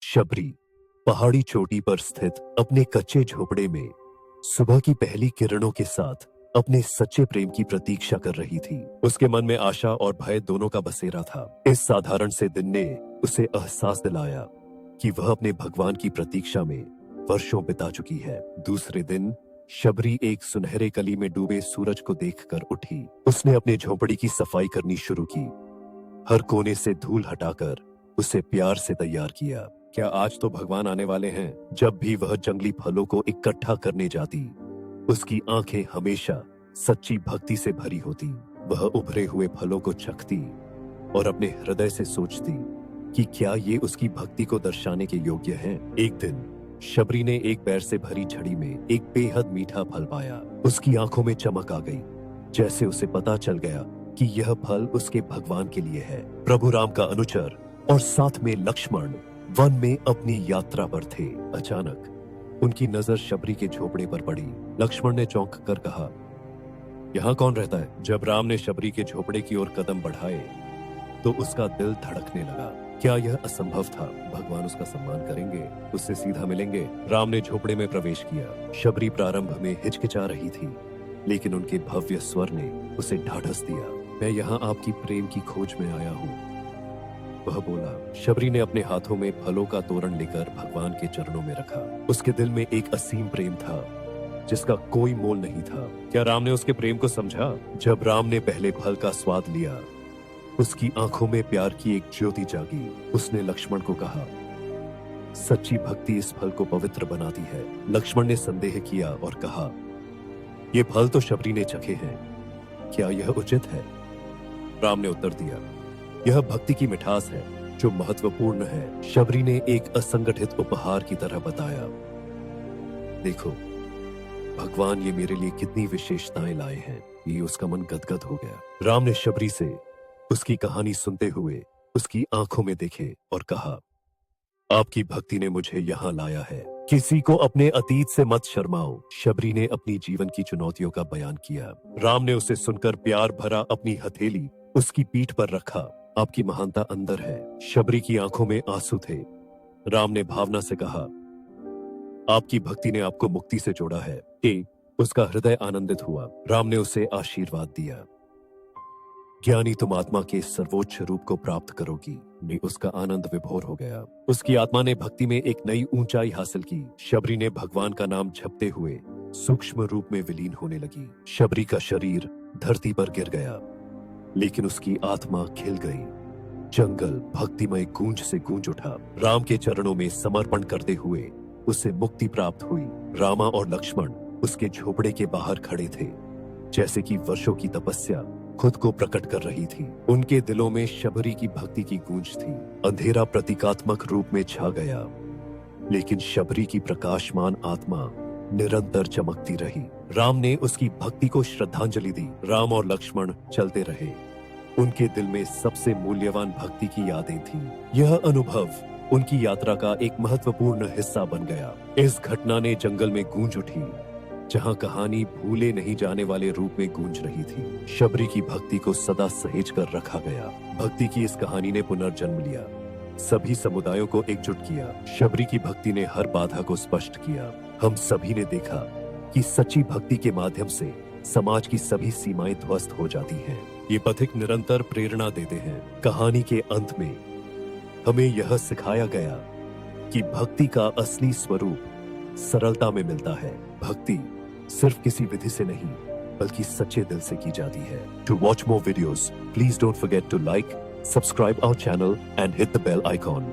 शबरी पहाड़ी चोटी पर स्थित अपने कच्चे झोपड़े में सुबह की पहली किरणों के साथ अपने सच्चे प्रेम की प्रतीक्षा कर रही थी। उसके मन में आशा और भय दोनों का बसेरा था। इस साधारण से दिन ने उसे एहसास दिलाया कि वह अपने भगवान की प्रतीक्षा में वर्षों बिता चुकी है। दूसरे दिन शबरी एक सुनहरे कली में डूबे सूरज को देखकर उठी। उसने अपने झोपड़ी की सफाई करनी शुरू की, हर कोने से धूल हटाकर उसे प्यार से तैयार किया। क्या आज तो भगवान आने वाले हैं? जब भी वह जंगली फलों को इकट्ठा करने जाती, उसकी आंखें हमेशा सच्ची भक्ति से भरी होती। वह उभरे हुए फलों को चखती और अपने हृदय से सोचती कि क्या ये उसकी भक्ति को दर्शाने के योग्य हैं। एक दिन शबरी ने एक पैर से भरी झड़ी में एक बेहद मीठा फल पाया। उसकी आंखों में चमक आ गई, जैसे उसे पता चल गया कि यह फल उसके भगवान के लिए है। प्रभु राम का अनुचर और साथ में लक्ष्मण वन में अपनी यात्रा पर थे। अचानक उनकी नजर शबरी के झोपड़े पर पड़ी। लक्ष्मण ने चौंक कर कहा, यहाँ कौन रहता है? जब राम ने शबरी के झोपड़े की ओर कदम बढ़ाए तो उसका दिल धड़कने लगा। क्या यह असंभव था? भगवान उसका सम्मान करेंगे, उससे सीधा मिलेंगे। राम ने झोपड़े में प्रवेश किया। शबरी प्रारंभ में हिचकिचा रही थी, लेकिन उनके भव्य स्वर ने उसे ढाढ़स दिया। मैं यहाँ आपकी प्रेम की खोज में आया हूँ, वह बोला। शबरी ने अपने हाथों में फलों का तोरण लेकर भगवान के चरणों में रखा। उसके दिल में एक असीम प्रेम था जिसका कोई मोल नहीं था। क्या राम ने उसके प्रेम को समझा? जब राम ने पहले फल का स्वाद लिया, उसकी आंखों में प्यार की एक ज्योति जागी। उसने लक्ष्मण को कहा, सच्ची भक्ति इस फल को पवित्र बनाती है। लक्ष्मण ने संदेह किया और कहा, ये फल तो शबरी ने चखे हैं, क्या यह उचित है? राम ने उत्तर दिया, यह भक्ति की मिठास है जो महत्वपूर्ण है। शबरी ने एक असंगठित उपहार की तरह बताया, देखो भगवान ये मेरे लिए कितनी विशेषताएं लाए हैं। ये उसका मन गदगद हो गया। राम ने शबरी से उसकी कहानी सुनते हुए उसकी आंखों में देखे और कहा, आपकी भक्ति ने मुझे यहाँ लाया है। किसी को अपने अतीत से मत शर्माओ। शबरी ने अपनी जीवन की चुनौतियों का बयान किया। राम ने उसे सुनकर प्यार भरा अपनी हथेली उसकी पीठ पर रखा। आपकी महानता अंदर है। शबरी की आंखों में आंसू थे। राम ने भावना से कहा, आपकी भक्ति ने आपको मुक्ति से जोड़ा है। उसका हृदय आनंदित हुआ। राम ने उसे आशीर्वाद दिया, ज्ञानी तुम आत्मा के सर्वोच्च रूप को प्राप्त करोगी। उसका आनंद विभोर हो गया। उसकी आत्मा ने भक्ति में एक नई ऊंचाई हासिल की। शबरी ने भगवान का नाम जपते हुए सूक्ष्म रूप में विलीन होने लगी। शबरी का शरीर धरती पर गिर गया, लेकिन उसकी आत्मा खिल गई। जंगल भक्तिमय गूंज से गूंज उठा। राम के चरणों में समर्पण करते हुए उसे मुक्ति प्राप्त हुई। रामा और लक्ष्मण उसके झोपड़े के बाहर खड़े थे, जैसे कि वर्षों की तपस्या खुद को प्रकट कर रही थी। उनके दिलों में शबरी की भक्ति की गूंज थी। अंधेरा प्रतीकात्मक रूप में छा गया, लेकिन शबरी की प्रकाशमान आत्मा निरंतर चमकती रही। राम ने उसकी भक्ति को श्रद्धांजलि दी। राम और लक्ष्मण चलते रहे। उनके दिल में सबसे मूल्यवान भक्ति की यादें थीं। यह अनुभव उनकी यात्रा का एक महत्वपूर्ण हिस्सा बन गया। इस घटना ने जंगल में गूंज उठी, जहां कहानी भूले नहीं जाने वाले रूप में गूंज रही थी। शबरी की भक्ति को सदा सहेज कर रखा गया। भक्ति की इस कहानी ने पुनर्जन्म लिया, सभी समुदायों को एकजुट किया। शबरी की भक्ति ने हर बाधा को स्पष्ट किया। हम सभी ने देखा कि सच्ची भक्ति के माध्यम से समाज की सभी सीमाएं ध्वस्त हो जाती हैं। ये पथिक निरंतर प्रेरणा देते हैं। कहानी के अंत में हमें यह सिखाया गया कि भक्ति का असली स्वरूप सरलता में मिलता है। भक्ति सिर्फ किसी विधि से नहीं, बल्कि सच्चे दिल से की जाती है। To watch more videos, please don't forget to like, subscribe our channel and hit the bell icon.